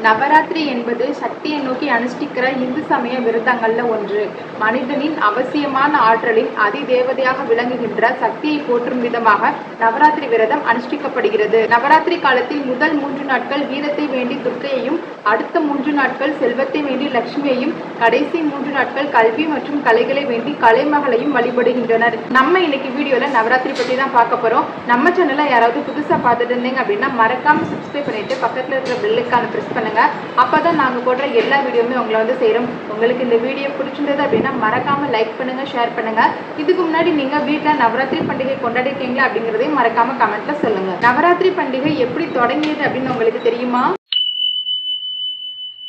நவராத்திரி என்பது சக்தியை நோக்கி அனுஷ்டிக்கிற இந்து சமய விரதங்கள்ல ஒன்று. மனிதனின் அவசியமான ஆற்றலின் அதிதேவதையாக விளங்குகின்ற சக்தியை போற்றும் விதமாக நவராத்திரி விரதம் அனுஷ்டிக்கப்படுகிறது. நவராத்திரி காலத்தில் முதல் 3 நாட்கள் வீரத்தை வேண்டி துர்க்கையையும், அடுத்த 3 நாட்கள் செல்வத்தை வேண்டி லட்சுமியையும், கடைசி 3 நாட்கள் கல்வி மற்றும் கலைகளை வேண்டி கலைமகளையும் வழிபடுகின்றனர். நம்ம இன்னைக்கு வீடியோல நவராத்திரி பத்தி தான் பார்க்க போறோம். நம்ம சேனலை யாராவது புதுசா பார்த்துட்டு இருந்தீங்க அப்படின்னா மறக்காம சப்ஸ்கிரைப் பண்ணிட்டு பக்கத்துல இருக்கிற பெல்லுக்கான பிரஸ் பண்ணுங்க. அப்பதான் நாங்க போடுற எல்லா வீடியோமே உங்களை வந்து சேரும். உங்களுக்கு இந்த வீடியோ பிடிச்சிருந்தது அப்படின்னா மறக்காம லைக் பண்ணுங்க, ஷேர் பண்ணுங்க. இதுக்கு முன்னாடி நீங்க வீட்டுல நவராத்திரி பண்டிகை கொண்டாடிருக்கீங்களா அப்படிங்கறதையும் மறக்காம கமெண்ட்ல சொல்லுங்க. நவராத்திரி பண்டிகை எப்படி தொடங்கியது அப்படின்னு உங்களுக்கு தெரியுமா?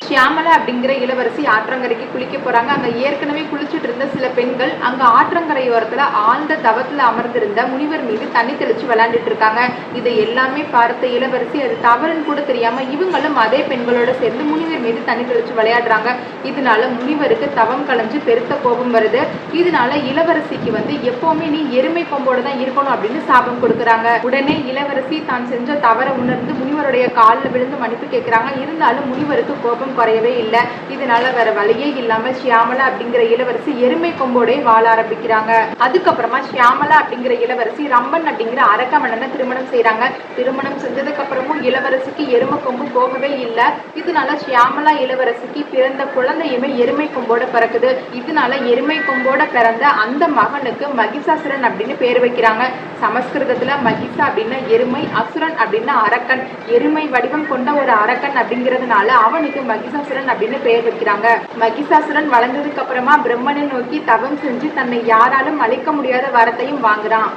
ஷியாமலா அப்படிங்கிற இளவரசி ஆற்றங்கரைக்கு குளிக்க போறாங்க. அங்க ஏற்கனவே குளிச்சுட்டு இருந்த சில பெண்கள் அங்க ஆற்றங்கரையோரத்துல ஆழ்ந்த தவத்துல அமர்ந்திருந்த முனிவர் மீது தண்ணி தெளிச்சு விளையாண்டுட்டு இருக்காங்க. இதை எல்லாமே பார்த்த இளவரசி அது தவறுன்னு கூட தெரியாம இவங்களும் அதே பெண்களோட சேர்ந்து முனிவர் மீது தண்ணி தெளிச்சு விளையாடுறாங்க. இதனால முனிவருக்கு தவம் கலைஞ்சு பெருத்த கோபம் வருது. இதனால இளவரசிக்கு வந்து எப்பவுமே நீ எருமை கொம்போட தான் இருக்கணும் அப்படின்னு சாபம் கொடுக்குறாங்க. உடனே இளவரசி தான் செஞ்ச தவற உணர்ந்து முனிவருடைய காலில் விழுந்து மன்னிப்பு கேட்கிறாங்க. இருந்தாலும் முனிவருக்கு கோபம் குறையவே இல்லை. இதனால வேற வழியே இல்லாம ஷியாமலா அப்படிங்கிற இளவரசி எருமை கொம்போட வாழ ஆரம்பிக்கிறாங்க. அதுக்கப்புறமா ஷியாமலா அப்படிங்கிற இளவரசி ரம்பன் அப்படிங்கிற அரக்கமன்னனை திருமணம் செய்யறாங்க. திருமணம் செஞ்சதுக்கு அப்புறமும் இளவரசிக்கு எருமை கொம்பு போகவே இல்லை. இதனால ஷியாமலா இளவரசிக்கு பிறந்த குழந்தையுமே எருமை கொம்போட பிறக்குது. இதனால எருமை கொம்போட பிறந்த அந்த மகனுக்கு மகிஷாசுரன் அப்படின்னு பேர் வைக்கிறாங்க. சமஸ்கிருதத்துல மகிஷா அப்படின்னா எருமை, அசுரன் அப்படின்னா அரக்கன். எருமை வடிவம் கொண்ட ஒரு அரக்கன் அப்படிங்கிறதுனால அவனுக்கு மகிஷாசுரன் அப்படின்னு பெயர் வைக்கிறாங்க. மகிஷாசுரன் வளர்ந்ததுக்கு அப்புறமா பிரம்மனை நோக்கி தவம் செஞ்சு தன்னை யாராலும் அழிக்க முடியாத வரத்தையும் வாங்குறான்.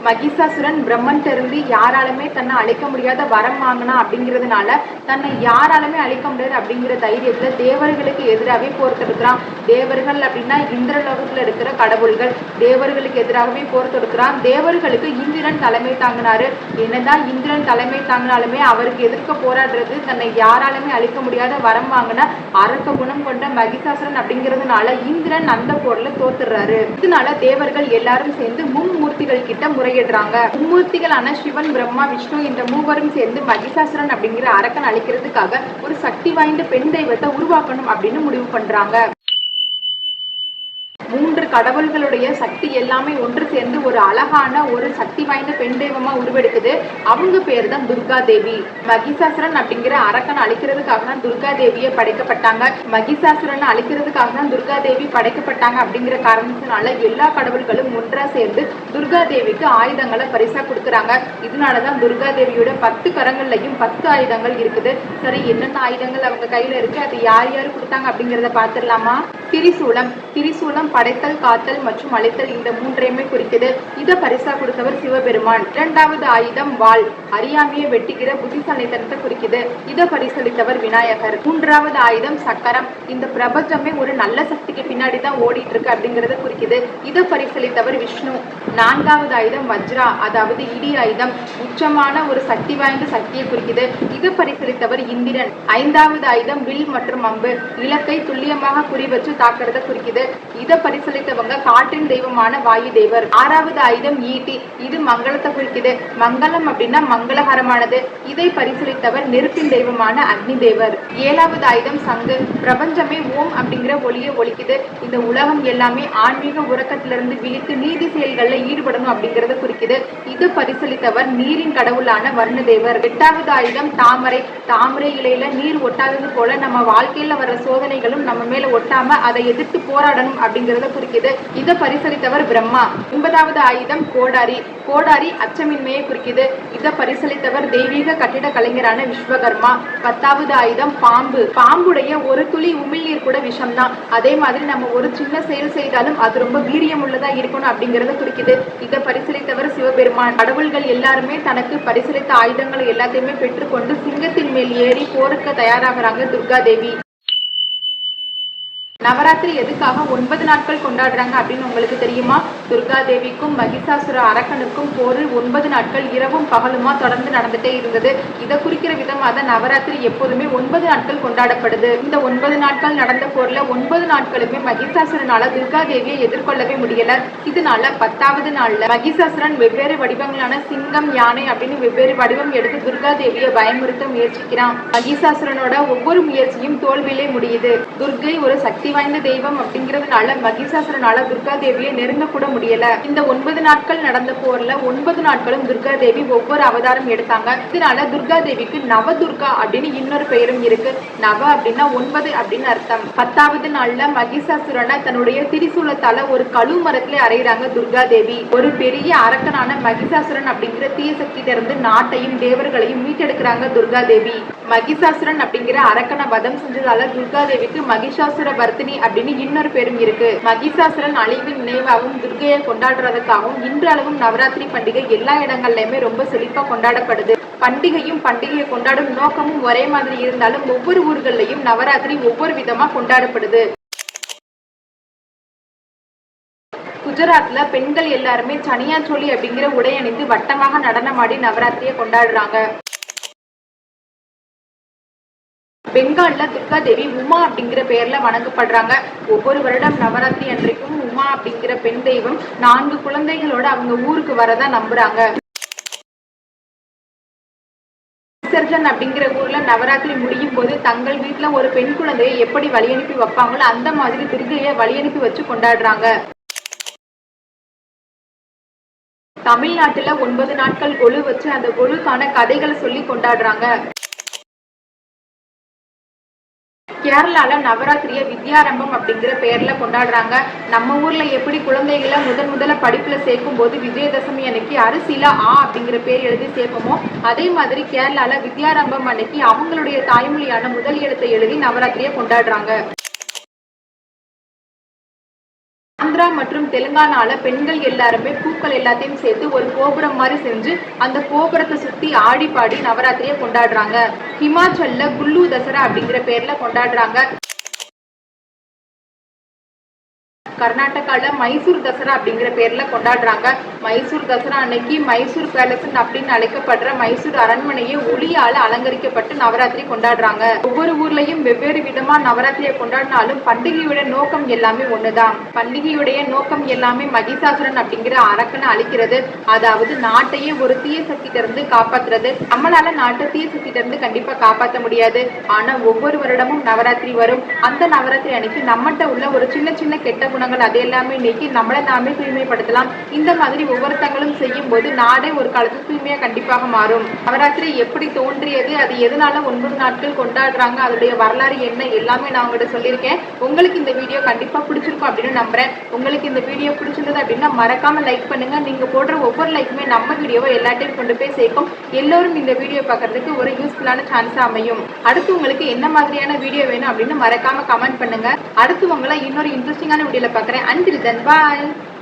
மகிஷாசுரன் பிரம்மன் இருந்து யாராலுமே தன்னை அழிக்க முடியாத வரம் வாங்கினா அப்படிங்கிறதுனால தன்னை யாராலுமே அழிக்க முடியாது அப்படிங்கிற தைரியத்துல தேவர்களுக்கு எதிராகவே போர் தொடுக்கிறான். தேவர்கள் அப்படின்னா இந்திரலோகத்துல இருக்கிற கடவுள்கள். தேவர்களுக்கு எதிராகவே போர் தொடுக்கிறான். தேவர்களுக்கு இந்திரன் தலைமை தாங்கினாரு. என்னதான் இந்திரன் தலைமை தாங்கினாலுமே அவருக்கு எதிர்க்க போராடுறது தன்னை யாராலுமே அழிக்க முடியாத வரம் வாங்கின அரக்க குணம் கொண்ட மகிஷாசுரன் அப்படிங்கிறதுனால இந்திரன் அந்த போர்ல தோத்துறாரு. இதனால தேவர்கள் எல்லாரும் சேர்ந்து மும்மூர்த்திகள் கிட்ட முறையிடுறாங்க. மும்மூர்த்திகளான சிவன், பிரம்மா, விஷ்ணு இந்த மூவரும் சேர்ந்து மகிஷாசுரன் அப்படிங்கிற அரக்கன் அழிக்கிறதுக்காக ஒரு சக்தி வாய்ந்த பெண் தெய்வத்தை உருவாக்கணும் அப்படின்னு முடிவு பண்றாங்க. 3 கடவுள்களுடைய சக்தி எல்லாமே ஒன்று சேர்ந்து ஒரு அழகான ஒரு சக்தி வாய்ந்த பெண் தெய்வமா உருவெடுக்குது. அவங்க பேர் தான் துர்கா தேவி. மகிஷாசுரன் அப்படிங்கிற அரக்கன் அழிக்கிறதுக்காக தான் துர்கா தேவியை படைக்கப்பட்டாங்க. மகிஷாசுரன் அழிக்கிறதுக்காக தான் துர்கா தேவி படைக்கப்பட்டாங்க அப்படிங்கிற காரணத்தினால எல்லா கடவுள்களும் ஒன்றா சேர்ந்து துர்கா தேவிக்கு ஆயுதங்களை பரிசா கொடுக்குறாங்க. இதனாலதான் துர்கா தேவியோட 10 கரங்கள்லையும் 10 ஆயுதங்கள் இருக்குது. சரி, என்னென்ன ஆயுதங்கள் அவங்க கையில இருக்கு, அது யார் யாரு கொடுத்தாங்க அப்படிங்கிறத பார்த்துடலாமா? திரிசூலம். திரிசூலம் படைத்தல், காத்தல் மற்றும் அழித்தல் இந்த 3ஐயுமே குறிக்குது. இதை பரிசா கொடுத்தவர் சிவபெருமான். 2வது ஆயுதம் வாள். அறியாமையை வெட்டுகிற புத்திசாலித்தனத்தை குறிக்குது. இதை பரிசளித்தவர் விநாயகர். 3வது ஆயுதம் சக்கரம். இந்த பிரபஞ்சமே ஒரு நல்ல சக்திக்கு பின்னாடி தான் ஓடிட்டு இருக்கு அப்படிங்கறத குறிக்குது. இதை பரிசளித்தவர் விஷ்ணு. 4வது ஆயுதம் வஜ்ரா, அதாவது இடி ஆயுதம். உச்சமான ஒரு சக்தி வாய்ந்த சக்தியை குறிக்குது. இதை பரிசளித்தவர் இந்திரன். 5வது ஆயுதம் வில் மற்றும் அம்பு. இலக்கை துல்லியமாக குறி வச்சு தாக்குறத குறிக்குது. இதை பரிசளித்தவங்க காற்றின் தெய்வமான வாயு தேவர். 6வது ஆயுதம் ஈட்டி. இது மங்களத்தை குறிக்குது. மங்களம் அப்படின்னா மங்களகரமானது. இதை பரிசளித்தவர் நெருப்பின் தெய்வமான அக்னி தேவர். 7வது ஆயுதம் சங்கு. பிரபஞ்சமே ஓம் அப்படிங்கிற ஒளியை ஒலிக்குது. இந்த உலகம் எல்லாமே ஆன்மீக உறக்கத்திலிருந்து விழித்து நீதி செயல்கள்ல ஈடுபடணும் அப்படிங்கறத குறிக்குது. இது பரிசளித்தவர் நீரின் கடவுளான வர்ணதேவர். 8வது ஆயுதம் தாமரை. தாமரை இலையில நீர் ஒட்டாதது போல நம்ம வாழ்க்கையில வர்ற சோதனைகளும் நம்ம மேல ஒட்டாம அதை எதிர்த்து போராடணும் அப்படிங்கறத குறிக்குது. இதை பரிசளித்தவர் பிரம்மா. 9வது ஆயுதம் கோடாரி. கோடாரி அச்சமின்மையை குறிக்குது. இதை பரிசளித்தவர் தெய்வீக கட்டிட கலைஞரான விஸ்வகர்மா. 10வது ஆயுதம் பாம்பு. பாம்புடைய ஒரு துளி உமிழ்நீர் கூட விஷம் தான். அதே மாதிரி நம்ம ஒரு சின்ன செயல் செய்தாலும் அது ரொம்ப வீரியம் உள்ளதா இருக்கணும் அப்படிங்கறத குறிக்குது. இதை பரிசளித்தவர் சிவபெருமான். கடவுள்கள் எல்லாருமே தனக்கு பரிசளித்த ஆயுதங்களை எல்லாத்தையுமே பெற்றுக்கொண்டு சிங்கத்தின் மேல் ஏறி போருக்கு தயாராகிறாங்க துர்கா தேவி. நவராத்திரி எதுக்காக 9 நாட்கள் கொண்டாடுறாங்க அப்படின்னு உங்களுக்கு தெரியுமா? துர்கா தேவிக்கும் மகிஷாசுர அரக்கனுக்கும் போர் 9 நாட்கள் இரவும் பகலுமா தொடர்ந்து நடந்துட்டே இருந்தது. இதை குறிக்கிற விதமாக தான் நவராத்திரி எப்போதுமே 9 நாட்கள் கொண்டாடப்படுது. இந்த 9 நாட்கள் நடந்த போர்ல 9 நாட்களுமே மகிஷாசுரனால துர்கா தேவியை எதிர்கொள்ளவே முடியல. இதனால 10வது நாள்ல மகிஷாசுரன் வெவ்வேறு வடிவங்களான சிங்கம், யானை அப்படின்னு வெவ்வேறு வடிவம் எடுத்து துர்கா தேவியை பயமுறுத்த முயற்சிக்கிறான். மகிஷாசுரனோட ஒவ்வொரு முயற்சியும் தோல்வியிலே முடியுது. துர்கை ஒரு சக்தி வாய்ந்த தெய்வம் அப்படிங்கிறதுனால மகிஷாசுரனால துர்கா தேவியை நெருங்க கூட முடியல. இந்த 9 நாட்கள் நடந்த போர்ல 9 நாட்களும் துர்கா தேவி ஒவ்வொரு அவதாரம் எடுத்தாங்க. இதனால துர்கா தேவிக்கு நவதுர்கா அப்படின்னு இன்னொரு பெயரும் இருக்கு. நவ அப்படின்னா 9 அப்படின்னு அர்த்தம். 10வது நாள்ல மகிஷாசுரனை தன்னுடைய திரிசூலத்தால ஒரு கழு மரத்துல அறையிறாங்க துர்கா தேவி. ஒரு பெரிய அரக்கனான மகிஷாசுரன் அப்படிங்கிற தீய சக்தியில இருந்து நாட்டையும் தேவர்களையும் மீட்டெடுக்கிறாங்க துர்கா தேவி. மகிஷாசுரன் அப்படிங்கிற அரக்கனை வதம் செஞ்சதால துர்கா தேவிக்கு மகிஷாசுர வர்த்தினி அப்படின்னு இன்னொரு பேரும் இருக்கு. மகிஷாசுரன் அழிவின் நினைவாகவும் துர்கையை கொண்டாடுறதுக்காகவும் இன்றளவும் நவராத்திரி பண்டிகை எல்லா இடங்கள்லயுமே ரொம்ப செழிப்பா கொண்டாடப்படுது. பண்டிகையை கொண்டாடும் நோக்கமும் ஒரே மாதிரி இருந்தாலும் ஒவ்வொரு ஊர்கள்லயும் நவராத்திரி ஒவ்வொரு விதமா கொண்டாடப்படுது. குஜராத்ல பெண்கள் எல்லாருமே சனியா சோலி அப்படிங்கிற உடை அணிந்து வட்டமாக நடனமாடி நவராத்திரியை கொண்டாடுறாங்க. பெங்கால்ல துர்கா தேவி உமா அப்படிங்கிற பெயர்ல வணங்கப்படுறாங்க. ஒவ்வொரு வருடம் நவராத்திரி அன்றைக்கும் உமா அப்படிங்கிற பெண் தெய்வம் 4 குழந்தைகளோட அவங்க ஊருக்கு வரதா நம்புறாங்க. விசர்ஜன் அப்படிங்கிற ஊர்ல நவராத்திரி முடியும் போது தங்கள் வீட்டுல ஒரு பெண் குழந்தையை எப்படி வழி அனுப்பி வைப்பாங்களோ அந்த மாதிரி துர்கையை வழி அனுப்பி வச்சு கொண்டாடுறாங்க. தமிழ்நாட்டுல 9 நாட்கள் கொலு வச்சு அந்த கொலுக்கான கதைகளை சொல்லி கொண்டாடுறாங்க. கேரளால நவராத்திரிய வித்யாரம்பம் அப்படிங்கிற பெயர்ல கொண்டாடுறாங்க. நம்ம ஊர்ல எப்படி குழந்தைகளை முதல்ல படிப்புல சேர்க்கும் போது விஜயதசமி அன்னைக்கு அரிசியில அப்படிங்கிற பேர் எழுதி சேர்ப்போமோ அதே மாதிரி கேரளால வித்யாரம்பம் அன்னைக்கு அவங்களுடைய தாய்மொழியான முதல் எழுத்தை எழுதி நவராத்திரியை கொண்டாடுறாங்க. ஆந்திரா மற்றும் தெலுங்கானால பெண்கள் எல்லாருமே பூக்கள் எல்லாத்தையும் சேர்த்து ஒரு கோபுரம் மாதிரி செஞ்சு அந்த கோபுரத்தை சுத்தி ஆடி பாடி நவராத்திரியை கொண்டாடுறாங்க. ஹிமாச்சல்ல குல்லு தசரா அப்படிங்கிற பேர்ல கொண்டாடுறாங்க. கர்நாடகால மைசூர் தசரா அப்படிங்கிற பேர்ல கொண்டாடுறாங்க. மைசூர் தசரா அன்னைக்கு மைசூர் பேலஸ் அப்படின்னு அழைக்கப்படுற மைசூர் அரண்மனையை ஒளியால அலங்கரிக்கப்பட்டு நவராத்திரி கொண்டாடுறாங்க. ஒவ்வொரு ஊர்லயும் வெவ்வேறு விதமா நவராத்திரியை கொண்டாடினாலும் பண்டிகையோட நோக்கம் எல்லாமே ஒண்ணுதான். பண்டிகையுடைய நோக்கம் எல்லாமே மகிஷாசுரன் அப்படிங்கிற அரக்கனை அழிக்கிறது. அதாவது நாட்டையே ஒரு தீய சக்தியிட்ட இருந்து காப்பாத்துறது. நம்மளால நாட்டை தீய சக்தியிட்ட இருந்து கண்டிப்பா காப்பாற்ற முடியாது. ஆனா ஒவ்வொரு வருடமும் நவராத்திரி வரும். அந்த நவராத்திரி அன்னைக்கு நம்மகிட்ட உள்ள ஒரு சின்ன சின்ன கெட்ட குணங்கள் அது எல்லாமே நீக்கி நம்மளை நாமே தூய்மைப்படுத்தலாம். இந்த மாதிரி ஒவ்வொருத்தங்களும் செய்யும் போது நாடே ஒரு காலத்தில் தூய்மையா கண்டிப்பாக மாறும். நவராத்திரி எப்படி தோன்றியது, அது எதனால 9 நாட்கள் கொண்டாடுறாங்க, அதோடைய வரலாறு என்ன எல்லாமே நான் உங்கள்கிட்ட சொல்லியிருக்கேன். உங்களுக்கு இந்த வீடியோ கண்டிப்பா பிடிச்சிருக்கும் அப்படின்னு நம்புறேன். உங்களுக்கு இந்த வீடியோ பிடிச்சிருந்தது அப்படின்னா மறக்காம லைக் பண்ணுங்க. நீங்க போடுற ஒவ்வொரு லைக்குமே நம்ம வீடியோவை எல்லாத்தையும் கொண்டு போய் சேர்க்கும். எல்லோரும் இந்த வீடியோ பார்க்கறதுக்கு ஒரு யூஸ்ஃபுல்லான சான்ஸா அமையும். அடுத்து உங்களுக்கு என்ன மாதிரியான வீடியோ வேணும் அப்படின்னு மறக்காம கமெண்ட் பண்ணுங்க. அடுத்து உங்களை இன்னொரு இன்ட்ரெஸ்டிங்கான வீடியோல பார்க்குறேன். Until then, bye.